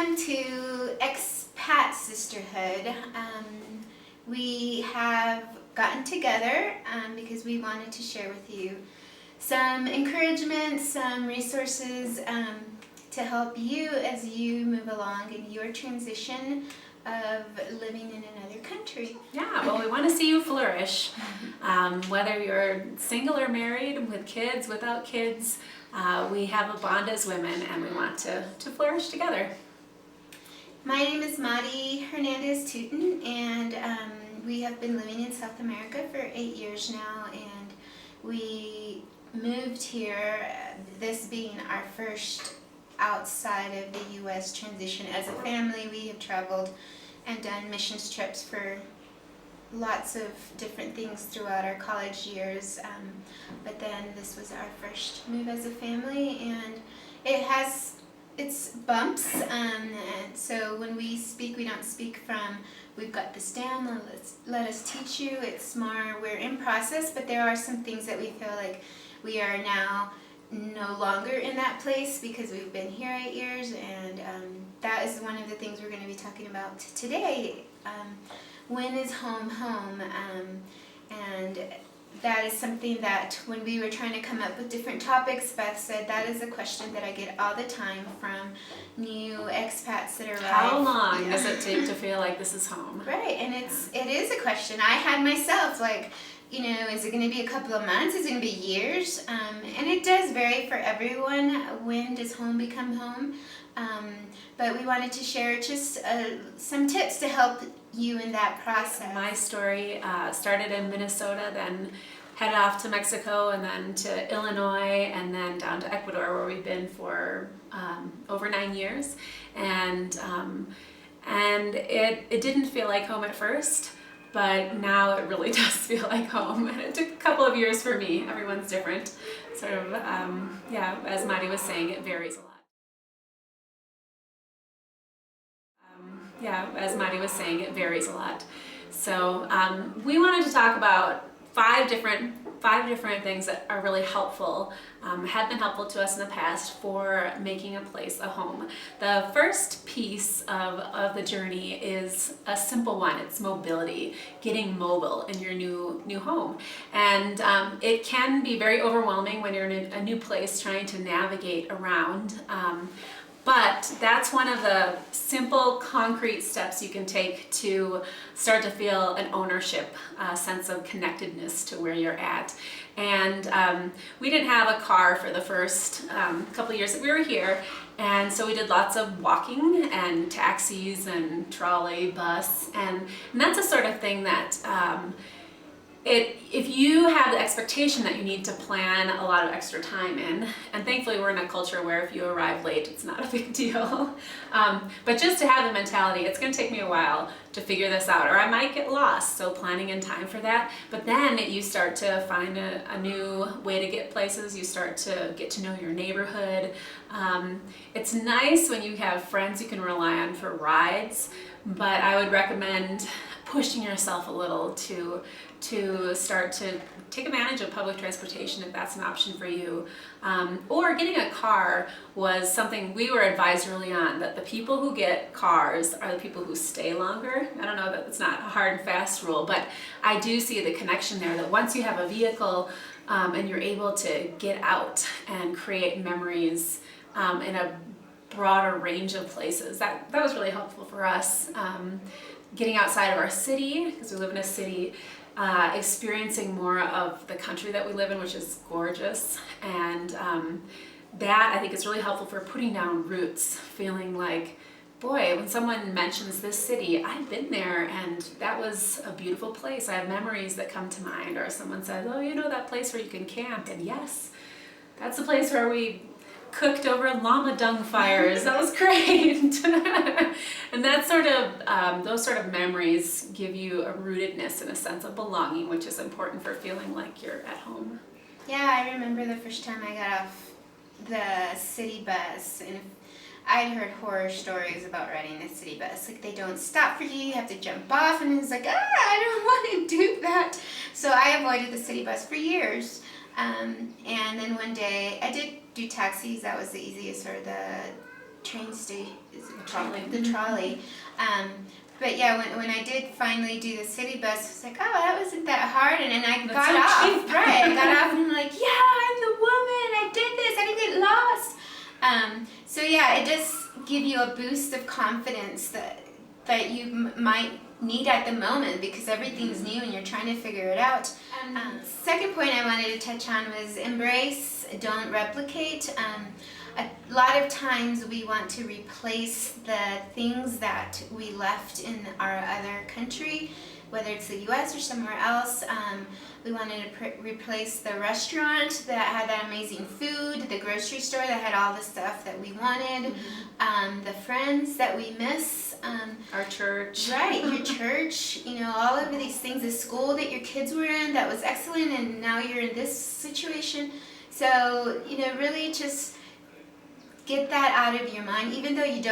Welcome to Expat Sisterhood. We have gotten together because we wanted to share with you some encouragement, some resources to help you as you move along in your transition of living in another country. Yeah, well, we want to see you flourish. Whether you're single or married, with kids, without kids, we have a bond as women and we want to flourish together. My name is Madi Hernandez Tooten, and we have been living in South America for 8 years now, and we moved here, this being our first outside of the U.S. transition. As a family, we have traveled and done missions trips for lots of different things throughout our college years, but then this was our first move as a family, and it has its bumps, and so when we speak, we don't speak from we've got this down, let us teach you. It's more we're in process, but there are some things that we feel like we are now no longer in that place because we've been here 8 years, and that is one of the things we're going to be talking about today. When is home home? And that is something that when we were trying to come up with different topics, Beth said that is a question that I get all the time from new expats that arrive. How long does it take to feel like this is home? Right, and it is a question I had myself, like, you know, is it going to be a couple of months? Is it going to be years? And it does vary for everyone. When does home become home? But we wanted to share just some tips to help you in that process. My story started in Minnesota, then headed off to Mexico, and then to Illinois, and then down to Ecuador, where we've been for over 9 years. And it didn't feel like home at first, but now it really does feel like home. And it took a couple of years for me. Everyone's different. Sort of, as Madi was saying, it varies a lot. As Madi was saying, it varies a lot. So we wanted to talk about five different things that are really helpful, have been helpful to us in the past for making a place a home. The first piece of the journey is a simple one. It's mobility, getting mobile in your new home. And it can be very overwhelming when you're in a new place trying to navigate around. But that's one of the simple, concrete steps you can take to start to feel an ownership, sense of connectedness to where you're at. And we didn't have a car for the first couple of years that we were here, and so we did lots of walking and taxis and trolley, bus, and that's the sort of thing that if you have the expectation that you need to plan a lot of extra time in, and thankfully we're in a culture where if you arrive late, it's not a big deal. But just to have the mentality, it's going to take me a while to figure this out, or I might get lost, so planning in time for that. But then you start to find a new way to get places, you start to get to know your neighborhood. It's nice when you have friends you can rely on for rides, but I would recommend pushing yourself a little to start to take advantage of public transportation if that's an option for you. Or getting a car was something we were advised early on, that the people who get cars are the people who stay longer. I don't know that it's not a hard and fast rule, but I do see the connection there, that once you have a vehicle and you're able to get out and create memories in a broader range of places, that was really helpful for us. Getting outside of our city, because we live in a city, experiencing more of the country that we live in, which is gorgeous, and that I think is really helpful for putting down roots, feeling like, boy, when someone mentions this city, I've been there and that was a beautiful place. I have memories that come to mind. Or someone says, oh, you know that place where you can camp, and yes, that's the place where we cooked over llama dung fires. That was great. And that sort of, those sort of memories give you a rootedness and a sense of belonging, which is important for feeling like you're at home. Yeah, I remember the first time I got off the city bus, and I'd heard horror stories about riding the city bus. Like, they don't stop for you, you have to jump off, and it's like, I don't want to do that. So I avoided the city bus for years. And then one day, I did do taxis. That was the easiest, or the train station, is it Trolley. the trolley. But yeah, when I did finally do the city bus, I was like, oh, that wasn't that hard. And then I got so off, cheap. right? I got off and I'm like, yeah, I'm the woman. I did this. I didn't get lost. So yeah, it does give you a boost of confidence that you might need at the moment because everything's new and you're trying to figure it out. Second point I wanted to touch on was embrace, don't replicate. A lot of times we want to replace the things that we left in our other country, whether it's the US or somewhere else. We wanted to replace the restaurant that had that amazing food, the grocery store that had all the stuff that we wanted, the friends that we miss. Our church. Right, your church, all of these things, the school that your kids were in that was excellent and now you're in this situation. So, really just get that out of your mind, even though you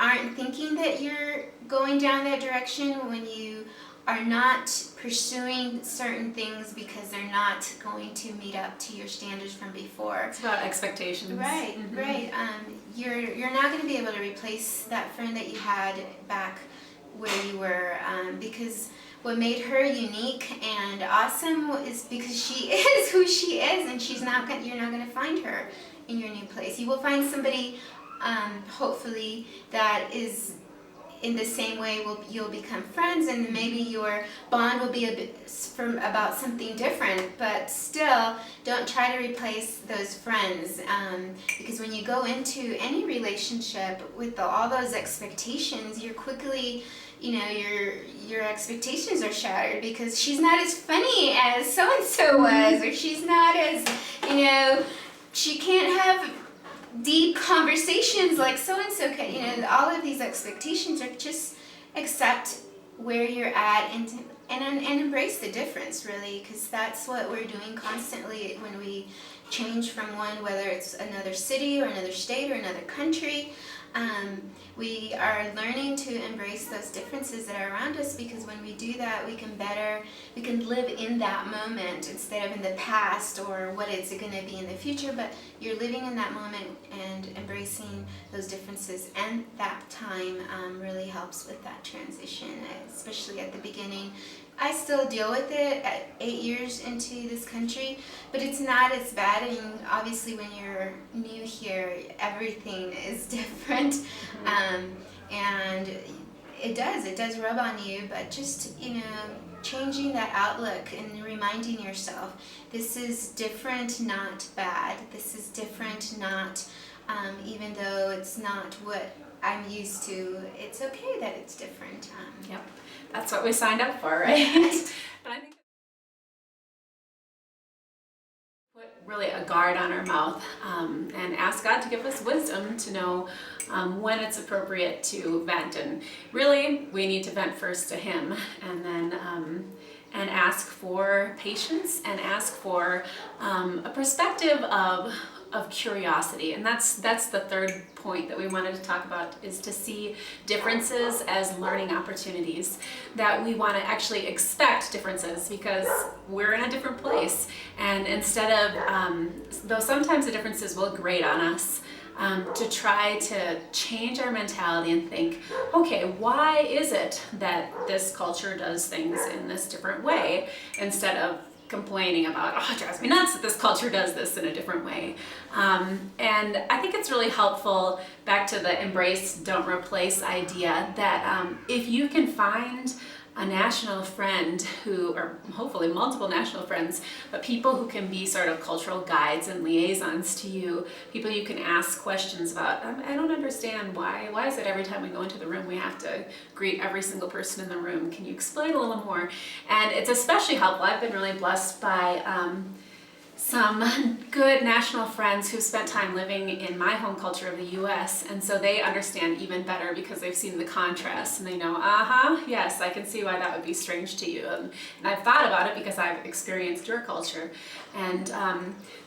aren't thinking that you're going down that direction, when you are not pursuing certain things because they're not going to meet up to your standards from before. It's about expectations. Right, right. You're not going to be able to replace that friend that you had back where you were, because what made her unique and awesome is because she is who she is, and you're not going to find her in your new place. You will find somebody, hopefully, that is in the same way. You'll become friends, and maybe your bond will be about something different. But still, don't try to replace those friends, because when you go into any relationship with all those expectations, you're quickly, your expectations are shattered because she's not as funny as so and so was, or she's not as, she can't have deep conversations like so-and-so can. All of these expectations are just accept where you're at and embrace the difference, really, because that's what we're doing constantly when we change from one, whether it's another city or another state or another country. We are learning to embrace those differences that are around us, because when we do that, we can live in that moment instead of in the past or what it's going to be in the future. But you're living in that moment and embracing those differences, and that time really helps with that transition, especially at the beginning. I still deal with it at 8 years into this country, but it's not as bad. I mean, obviously when you're new here, everything is different, and it does rub on you, but just, changing that outlook and reminding yourself, this is different, not bad. This is different, not, even though it's not what I'm used to, it's okay that it's different. Yep. That's what we signed up for, right? But I think put really a guard on our mouth, and ask God to give us wisdom to know when it's appropriate to vent. And really, we need to vent first to Him, and then and ask for patience and ask for a perspective of curiosity. And that's the third point that we wanted to talk about, is to see differences as learning opportunities, that we want to actually expect differences because we're in a different place. And instead of, though sometimes the differences will grate on us, to try to change our mentality and think, okay, why is it that this culture does things in this different way, instead of complaining about, oh, it drives me nuts that this culture does this in a different way. And I think it's really helpful, back to the embrace, don't replace idea, that if you can find a national friend or hopefully multiple national friends, but people who can be sort of cultural guides and liaisons to you, people you can ask questions about. I don't understand why is it every time we go into the room we have to greet every single person in the room? Can you explain a little more? And it's especially helpful. I've been really blessed by some good national friends who spent time living in my home culture of the US, and so they understand even better because they've seen the contrast, and they know, yes, I can see why that would be strange to you, and I've thought about it because I've experienced your culture. And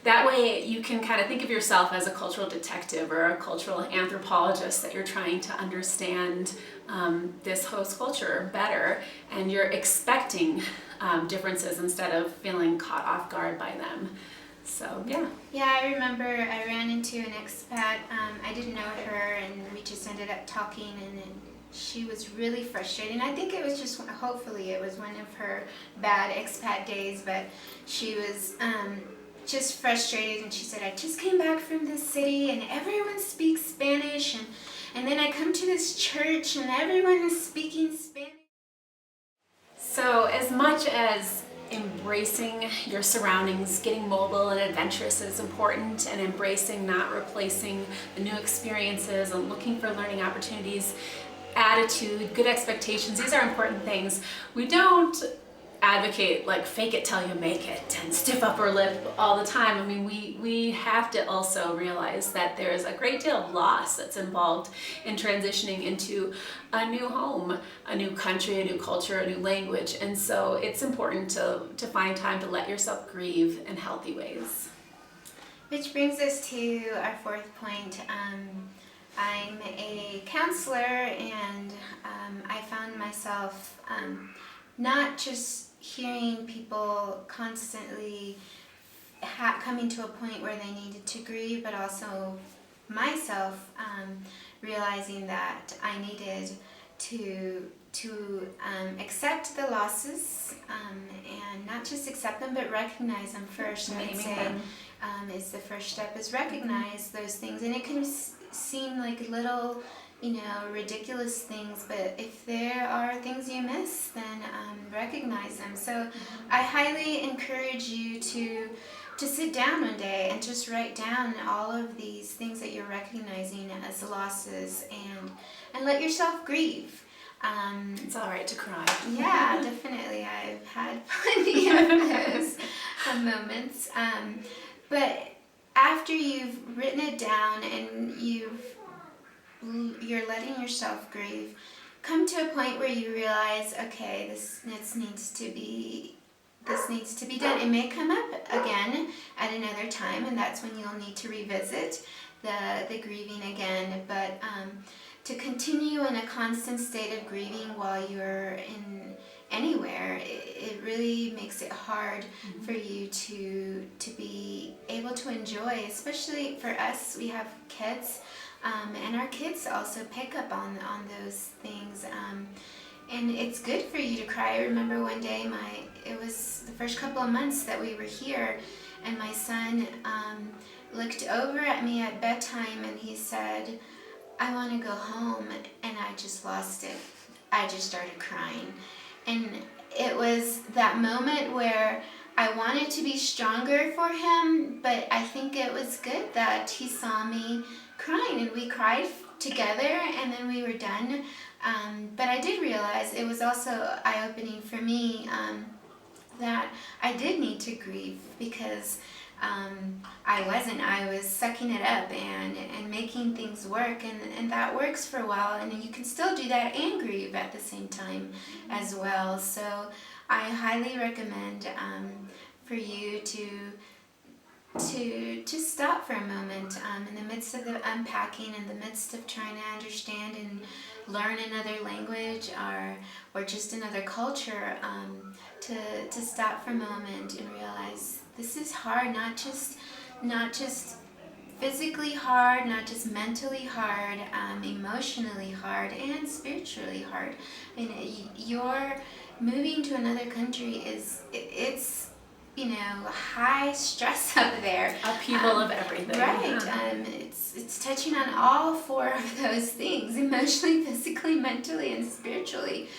that way you can kind of think of yourself as a cultural detective or a cultural anthropologist, that you're trying to understand this host culture better, and you're expecting differences instead of feeling caught off guard by them. So yeah. Yeah, I remember I ran into an expat. I didn't know her, and we just ended up talking, and she was really frustrated. And I think it was just, hopefully it was one of her bad expat days, but she was just frustrated, and she said, I just came back from this city and everyone speaks Spanish, and then I come to this church and everyone is speaking Spanish. So as much as embracing your surroundings, getting mobile and adventurous is important, and embracing, not replacing the new experiences and looking for learning opportunities, attitude, good expectations, these are important things. We don't advocate like fake it till you make it and stiff upper lip all the time. I mean, we have to also realize that there's a great deal of loss that's involved in transitioning into a new home, a new country, a new culture, a new language. And so it's important to find time to let yourself grieve in healthy ways. Which brings us to our fourth point. I'm a counselor, and I found myself not just hearing people constantly coming to a point where they needed to grieve, but also myself realizing that I needed to accept the losses, and not just accept them, but recognize them first. I would say is the first step, is recognize those things. And it can seem like little, ridiculous things, but if there are things you miss, then recognize them. So I highly encourage you to sit down one day and just write down all of these things that you're recognizing as losses, and let yourself grieve. It's all right to cry. Yeah, definitely. I've had plenty of those moments. But after you've written it down and you're letting yourself grieve, come to a point where you realize, okay, this needs to be done. It may come up again at another time, and that's when you'll need to revisit the grieving again. But to continue in a constant state of grieving while you're in anywhere, it really makes it hard for you to be able to enjoy. Especially for us, we have kids, and our kids also pick up on those things. And it's good for you to cry. I remember one day, it was the first couple of months that we were here, and my son looked over at me at bedtime and he said, I want to go home, and I just lost it. I just started crying. And it was that moment where I wanted to be stronger for him, but I think it was good that he saw me crying, and we cried together, and then we were done. But I did realize it was also eye-opening for me that I did need to grieve, because I was sucking it up and making things work, and that works for a while, and you can still do that and grieve at the same time as well. So I highly recommend for you to stop for a moment in the midst of the unpacking, in the midst of trying to understand and learn another language or just another culture, to stop for a moment and realize this is hard, not just physically hard, not just mentally hard, emotionally hard, and spiritually hard. I mean, you're moving to another country it's high stress up there. Upheaval of everything. Right. It's touching on all four of those things: emotionally, physically, mentally, and spiritually.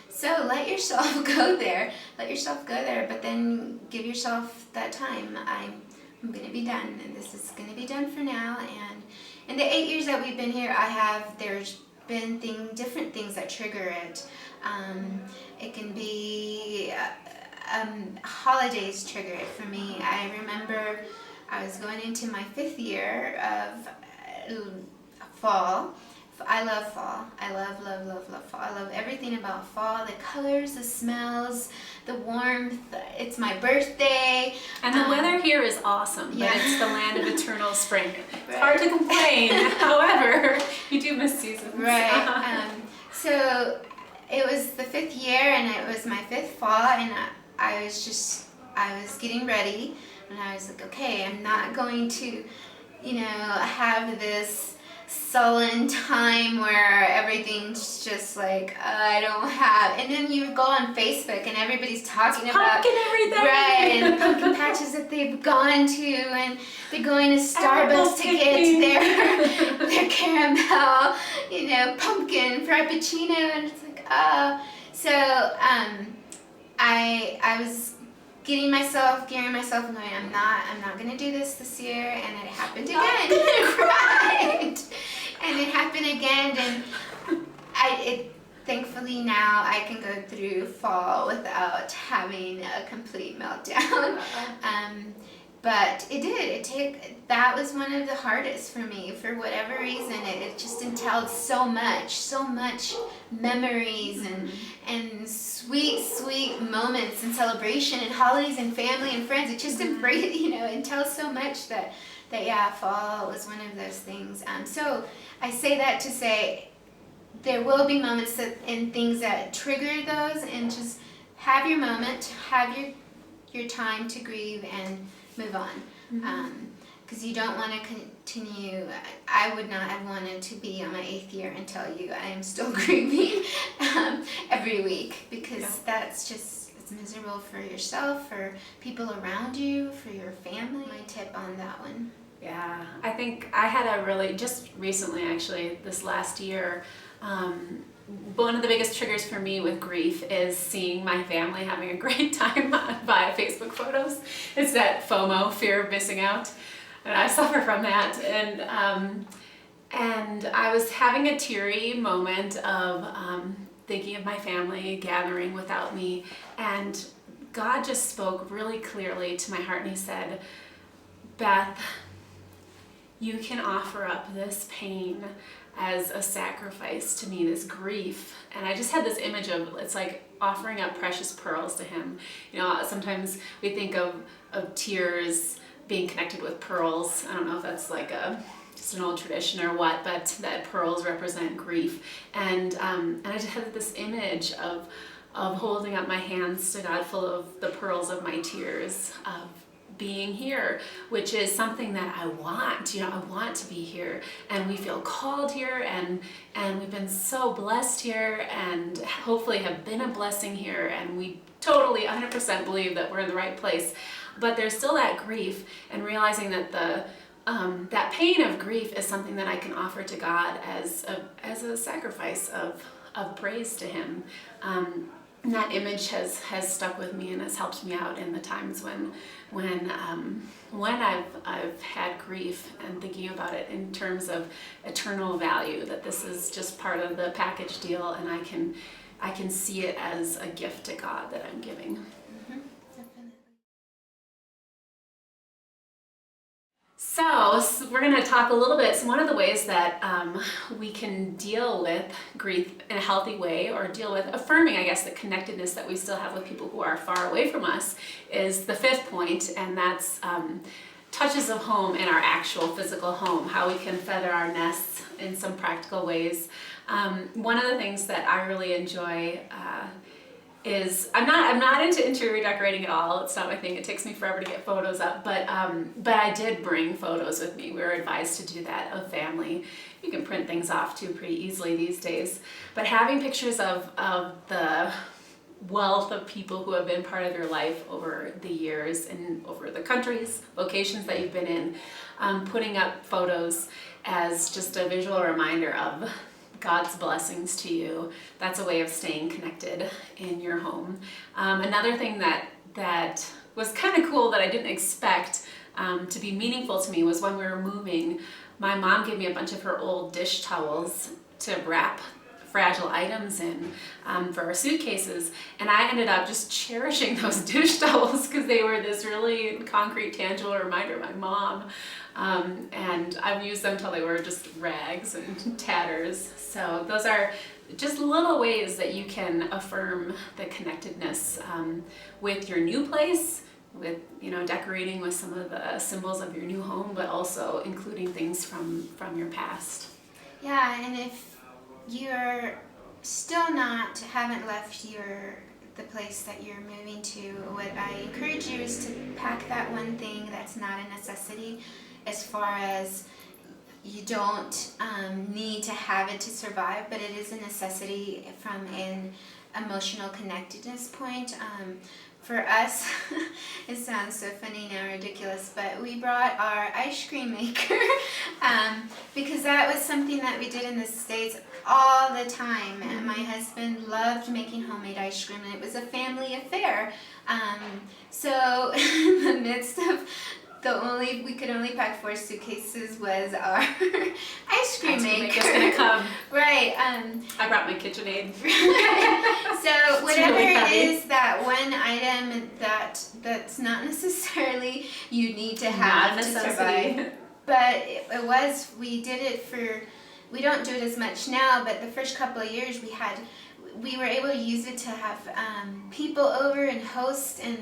So let yourself go there. But then give yourself that time. I'm going to be done, and this is going to be done for now. And in the 8 years that we've been here, there's been different things that trigger it. It can be holidays trigger it for me. I remember I was going into my 5th year of fall. I love fall. I love fall. I love everything about fall. The colors, the smells, the warmth. It's my birthday. And the weather here is awesome, but it's the land of eternal spring. It's Right. hard to complain. However, you do miss seasons. Right. So it was the 5th year, and it was my 5th fall, and I was getting ready. And I was like, okay, I'm not going to, have this sullen time where everything's just like, I don't have, and then you go on Facebook and everybody's talking about pumpkin everything. Right, and pumpkin patches that they've gone to, and they're going to Starbucks to get their caramel, pumpkin frappuccino, and it's like, oh. So I was gearing myself and going, I'm not gonna do this year, and it happened again. Right. And it happened again, and thankfully now I can go through fall without having a complete meltdown. But that was one of the hardest for me, for whatever reason. It just entailed so much memories and sweet moments and celebration and holidays and family and friends. It just entails so much that fall was one of those things. So I say that to say there will be moments and things that trigger those, and just have your moment, have your time to grieve and move on. Because you don't want to continue. I would not have wanted to be on my 8th year and tell you I am still grieving every week, because that's just, it's miserable for yourself, for people around you, for your family. My tip on that one. Yeah, I think I had just recently actually, this last year, one of the biggest triggers for me with grief is seeing my family having a great time via Facebook photos. It's that FOMO, fear of missing out, and I suffer from that. And I was having a teary moment of thinking of my family gathering without me, and God just spoke really clearly to my heart, and He said, Beth, you can offer up this pain as a sacrifice to me, this grief. And I just had this image of, it's like offering up precious pearls to Him. Sometimes we think of tears being connected with pearls. I don't know if that's like just an old tradition or what, but that pearls represent grief. And I just had this image of holding up my hands to God full of the pearls of my tears, of being here, which is something that I want. I want to be here, and we feel called here, and we've been so blessed here, and hopefully have been a blessing here, and we totally 100% believe that we're in the right place. But there's still that grief, and realizing that that pain of grief is something that I can offer to God as a sacrifice of praise to Him. And that image has stuck with me and has helped me out in the times when I've had grief, and thinking about it in terms of eternal value, that this is just part of the package deal, and I can see it as a gift to God that I'm giving. Definitely. So we're going to talk a little bit. So one of the ways that we can deal with grief in a healthy way, or deal with affirming, I guess, the connectedness that we still have with people who are far away from us, is the 5th point, and that's touches of home in our actual physical home, how we can feather our nests in some practical ways. One of the things that I really enjoy is I'm not into interior decorating at all. It's not my thing. It takes me forever to get photos up, but I did bring photos with me. We were advised to do that of family. You can print things off too pretty easily these days. But having pictures of the wealth of people who have been part of your life over the years and over the countries, locations that you've been in, putting up photos as just a visual reminder of God's blessings to you. That's a way of staying connected in your home. Another thing that was kind of cool that I didn't expect to be meaningful to me was when we were moving, my mom gave me a bunch of her old dish towels to wrap fragile items in for our suitcases, and I ended up just cherishing those dish towels because they were this really concrete, tangible reminder of my mom. And I've used them till they were just rags and tatters. So those are just little ways that you can affirm the connectedness with your new place, with decorating with some of the symbols of your new home, but also including things from your past. Yeah, and if you're still haven't left the place that you're moving to, what I encourage you is to pack that one thing that's not a necessity, as far as you don't need to have it to survive, but it is a necessity from an emotional connectedness point. For us, it sounds so funny now, ridiculous, but we brought our ice cream maker because that was something that we did in the States all the time. And my husband loved making homemade ice cream, and it was a family affair. So in the midst of we could only pack 4 suitcases was our ice cream maker. Gonna come. Right. I brought my KitchenAid. So whatever really it heavy. is, that one item that's not necessarily you need to have to survive. But it was, we did it for, we don't do it as much now, but the first couple of years we were able to use it to have people over and host, and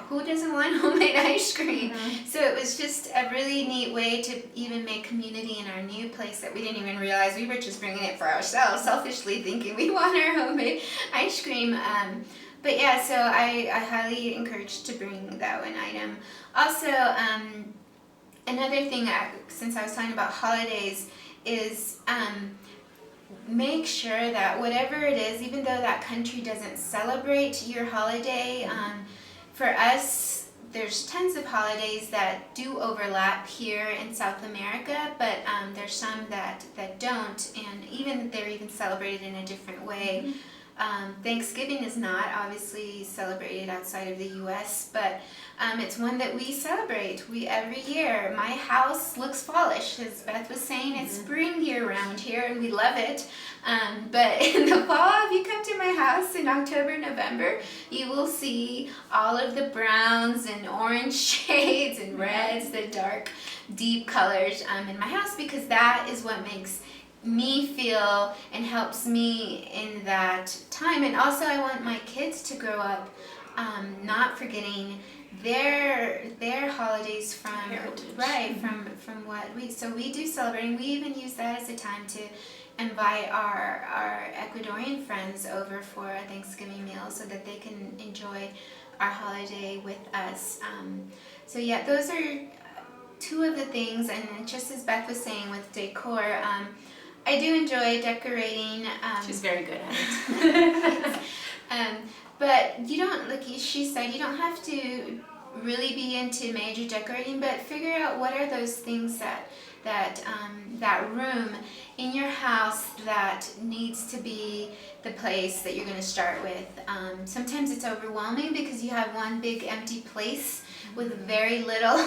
who doesn't want homemade ice cream? Mm-hmm. So it was just a really neat way to even make community in our new place that we didn't even realize. We were just bringing it for ourselves, selfishly thinking we want our homemade ice cream. But yeah, so I highly encourage to bring that one item. Also, another thing, since I was talking about holidays, is make sure that whatever it is, even though that country doesn't celebrate your holiday, for us, there's tons of holidays that do overlap here in South America, but there's some that don't, and they're even celebrated in a different way. Thanksgiving is not obviously celebrated outside of the U.S., but it's one that we celebrate. Every year. My house looks fallish, as Beth was saying. It's spring year round here, and we love it. But in the fall, if you come to my house in October, November, you will see all of the browns and orange shades and reds, the dark, deep colors in my house, because that is what makes me feel and helps me in that time. And also, I want my kids to grow up not forgetting their holidays from heritage. Right, from what we do celebrate, and we even use that as a time to invite our Ecuadorian friends over for a Thanksgiving meal so that they can enjoy our holiday with us. So yeah, those are 2 of the things. And just as Beth was saying with decor, I do enjoy decorating. She's very good at it. But you don't, like she said, you don't have to really be into major decorating, but figure out what are those things that room in your house that needs to be the place that you're going to start with. Sometimes it's overwhelming because you have one big empty place with very little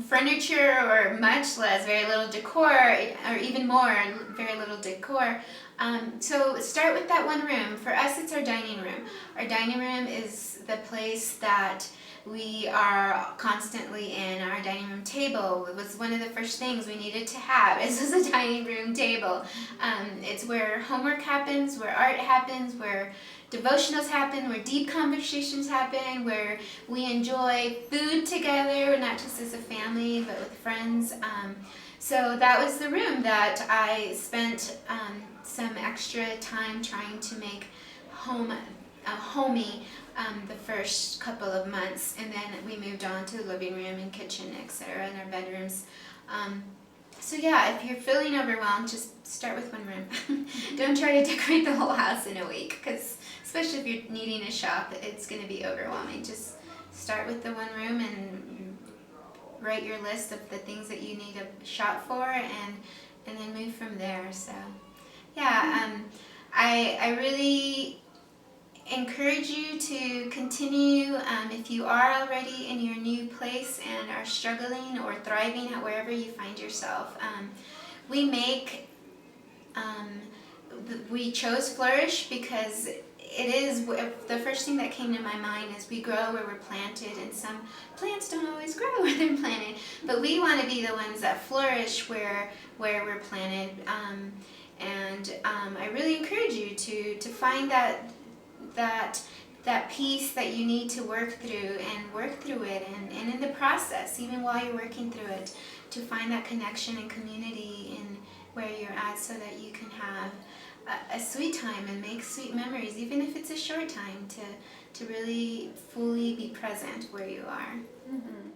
furniture, or much less, very little decor, or even more, very little decor. So start with that one room. For us, it's our dining room. Our dining room is the place that we are constantly in. Our dining room table was one of the first things we needed to have. This is a dining room table. It's where homework happens, where art happens, where devotionals happen, where deep conversations happen, where we enjoy food together, not just as a family, but with friends. So that was the room that I spent some extra time trying to make homey the first couple of months, and then we moved on to the living room and kitchen, etc., and our bedrooms. So yeah, if you're feeling overwhelmed, just start with one room. Don't try to decorate the whole house in a week, because especially if you're needing to shop, it's going to be overwhelming. Just start with the one room and write your list of the things that you need to shop for, and then move from there. So yeah, I really encourage you to continue if you are already in your new place and are struggling or thriving at wherever you find yourself. We chose Flourish because it is the first thing that came to my mind is we grow where we're planted, and some plants don't always grow where they're planted, but we want to be the ones that flourish where we're planted. I really encourage you to find that piece that you need to work through, and work through it, and in the process, even while you're working through it, to find that connection and community in where you're at, so that you can have a sweet time and make sweet memories, even if it's a short time, to really fully be present where you are. Mm-hmm.